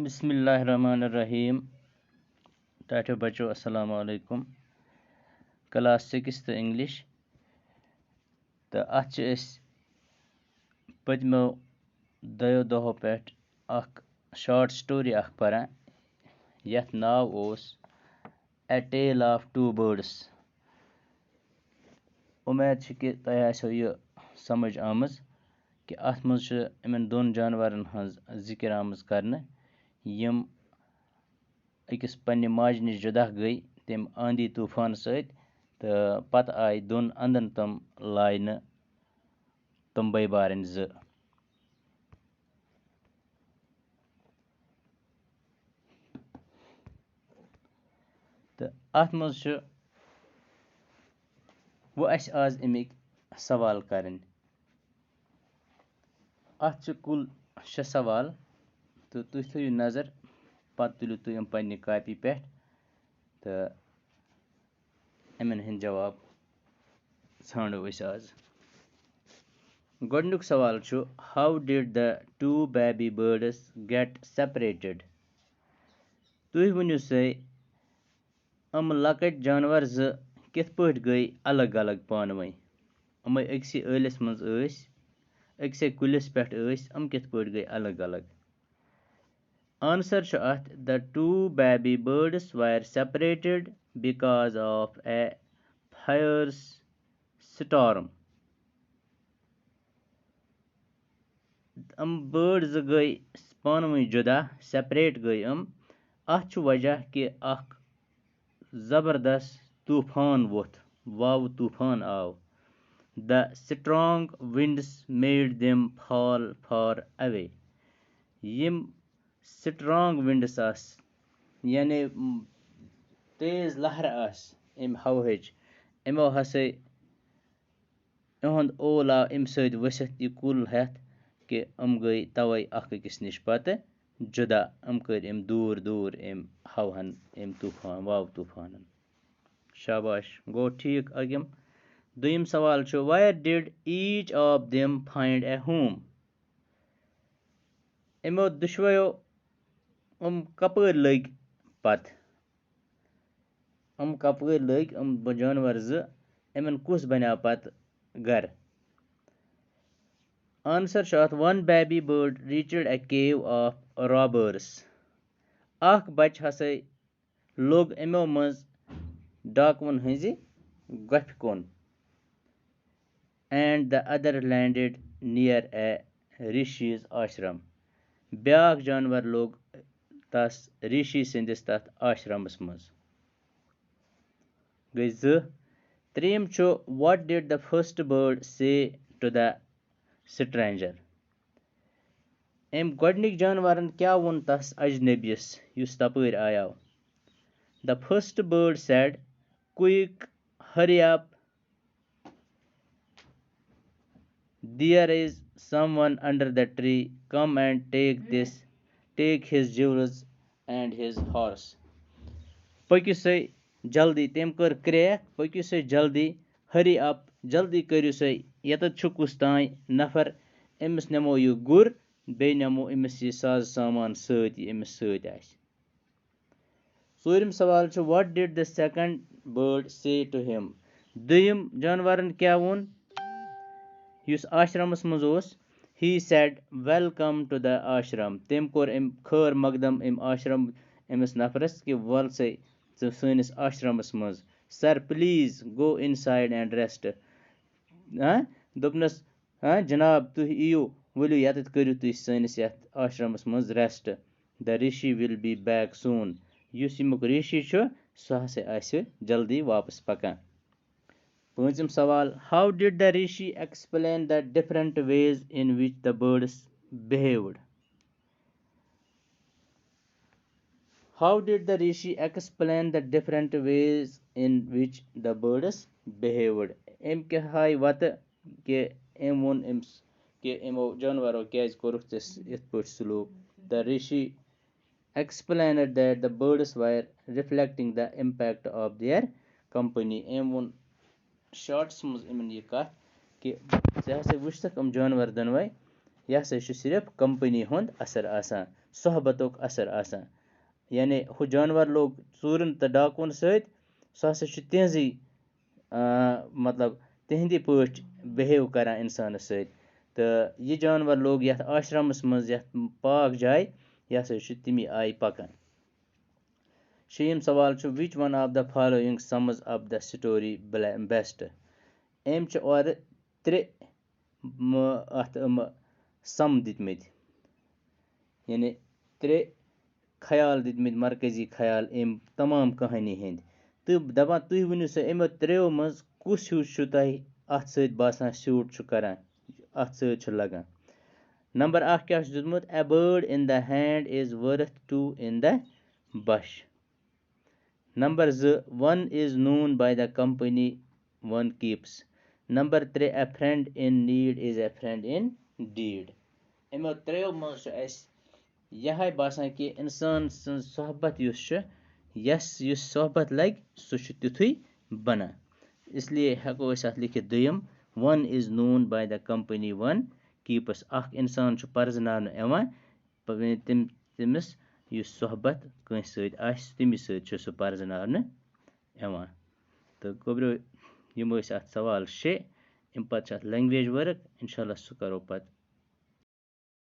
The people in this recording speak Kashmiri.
बिस्मिल्लाहिर्रहमानिर्रहीम। टाटो बच्चों अस्सलामु अलैकुम। क्लास 6 इंग्लिश तो अत पतमो दो दो पे शॉर्ट स्टोरी परान यथ नाव ओस ए टेल ऑफ टू बर्ड्स। उम्मीद कि तह आसो यह समझ आमज कि अत मज इन दोन जानवरन हज जिक्र आमज करने यम अकिस पन्ने माज निश जुदा गई तम आंधी तूफान सत तो पत आय दोन अंदन तम लायन तम बई बारन ज। तो अत मज वो आज अमिक सवाल करन। अत कुल 6 सवाल तो तुम थो नजर पत तुलु तुम पन्ने कॉपी पे तो अमन हंद जवाब ाणो आज। गोडनुक सवाल how did the two baby birds get separated. तुम वनु से लकट जानवर ज कित पट गई अलग अलग पान वही अम अक्स ٲلس मज अक्स कुलिस पे कित पट गई अलग अलग। आंसर अत the two baby birds were separated because of A fire storm. Bird ज गई पान वही जुदा सेपरेट गई अत वजह कि जबरदस्त तूफान वोथ वाव तूफान आव। The strong winds made them fall far away. Yama strong winds आस यानी तेज लहर आस अम हवच यमो हसा इहुंद ओल आव अम सत वसित यह कुल हेथ कि गई तवे अकिस निश पत जुदा कर दूर दूर हवन तूफान वाव तूफान। शाबाश गो ठीक अगम। दोयम सवाल where did each of them find a home. इमो दुशवयो कपर लग पत कपर लग जानवर ज इमन कुस बना पत घर। आंसर अत one baby bird reached A cave of robbers. अख बच हसा लोग इमो मज डाकुन हज गफ कुन and the other landed near a rishis ashram. Back जानवर लोग तस ऋषि सिंदिस तथ आश्रमस मज गई ज। त्रीम what did the first bird say to the stranger। गोडनिक जानवरन क्या वोन तस अजनबियस use तपर आयाव। The first bird said, quick, hurry up, there is someone under the tree, come and take his jewels and his horse। पक्यु से जल्दी तम कर क्रैक पक्यु से जल्दी हरी अप जल्दी करू से यत कुस तान नफर अमिस नमो यह गुर बे नमो अमिस यह साज सामान सत अमिस सत आस। ूरम सवाल what did the second bird say to him। दोयम जानवरन क्या वोन युस आश्रमस मज ओस। he said welcome to the ashram। तम कोर खैर मकदम आश्रम अमिस नफरस कि वल से सनिस आश्रमस मज। Sir please go inside and rest. दोपनस जनाब तुह इयो वलु यत करू तुह सनिस आश्रमस मज rest. The rishi will be back soon. युस यमुक ऋषि सह हसा आसि जल्दी वापस पकान। पांचम सवाल how did the rishi explain the different ways in which the birds behaved. How did the rishi explain the different ways in which the birds behaved. के हाय वत कि वोन कि इमो जानवरों क्या कोरुख इत पे सलूक। The Rishi explained that the birds were reflecting the impact of their company। वोन शॉर्ट्स मज इन यह कथ कि े हसा वुचतक जानवर दनवे यह हसा सिर्फ कंपनी हुंद असर आसान। صحبتُک اثر آسان یعنی ہُہ جانوَر لوٚگ ژوٗرَن تہٕ ڈاکوٗوَن سۭتۍ سُہ ہسا چھُ تِہنٛزٕے مطلب تِہنٛدی پٲٹھۍ بِہیو کران اِنسانَس سۭتۍ تہٕ یہِ جانوَر لوٚگ یَتھ آشرمَس منٛز یَتھ پاک جایہِ یہِ ہسا چھُ تَمی آیہِ پَکان شیٚیِم سوال چھُ which one of the following sums up the story best أمۍ چھِ اورٕ ترٛےٚ اَتھ سَم دِتمٕتۍ یعنی ترٛےٚ خیال دِتمٕتۍ مرکٔزی خیال أمۍ تمام کہانی ہٕنٛدۍ تہٕ دَپان تُہۍ ؤنِو سا یِمو ترٛیو منٛز کُس ہیوٗ چھُ تۄہہِ اَتھ سۭتۍ باسان سیوٗٹ چھُ کران اَتھ سۭتۍ چھُ لگان نمبر اکھ کیٛاہ چھُ دیُتمُت a bird in the hand is worth two in the bush number زٕ one is known by the company one keeps number ترٛےٚ a friend in need is a friend indeed ڈیٖڈ یِمو ترٛیو منٛز چھُ اَسہِ یِہے باسان کہِ اِنسان سٕنٛز صحبت یُس چھُ یُس صحبت لگہِ سُہ چھُ تیُتھُے بنان اسلیے ہٮ۪کو أسۍ اَتھ لیکھِتھ دوٚیِم وَن is known by the company one کیٖپٕس اکھ اِنسان چھُ پرزناونہٕ یِوان تٔمِس یُس صحبت کٲنٛسہِ سۭتۍ آسہِ تٔمِس سۭتۍ چھُ سُہ پرزناونہٕ یِوان تہٕ گوٚبریو یِم ٲسۍ اَتھ سوال 6 اَمہِ پَتہٕ چھِ اَتھ لینٛگویج ؤرٕک اِنشاء اللہ سُہ کَرو پَتہٕ